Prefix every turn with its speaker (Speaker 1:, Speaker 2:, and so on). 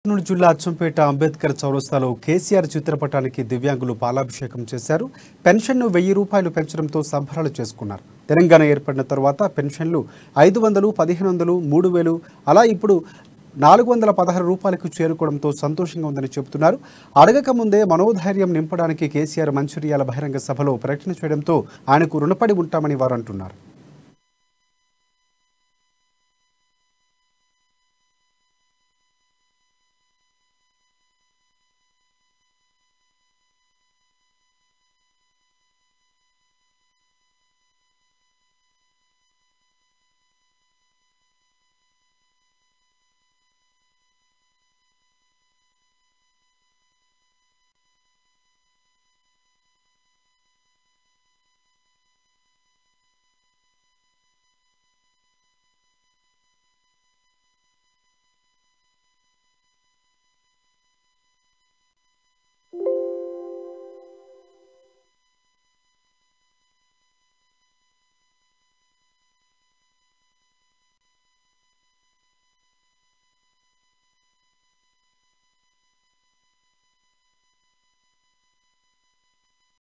Speaker 1: కర్నూలు జిల్లా అచ్చంపేట అంబేద్కర్ చౌరస్తాలో కేసీఆర్ చిత్రపటానికి దివ్యాంగులు పాలాభిషేకం చేశారు. పెన్షన్ను ₹1000 పెంచడంతో సంబరాలు చేసుకున్నారు. తెలంగాణ ఏర్పడిన తర్వాత పెన్షన్లు 500, 1500, 3000 అలా ఇప్పుడు ₹416కు చేరుకోవడంతో సంతోషంగా ఉందని చెబుతున్నారు. అడగక ముందే మనోధైర్యం నింపడానికి కేసీఆర్ మంచిర్యాల బహిరంగ సభలో ప్రకటన చేయడంతో ఆయనకు రుణపడి ఉంటామని వారు అంటున్నారు.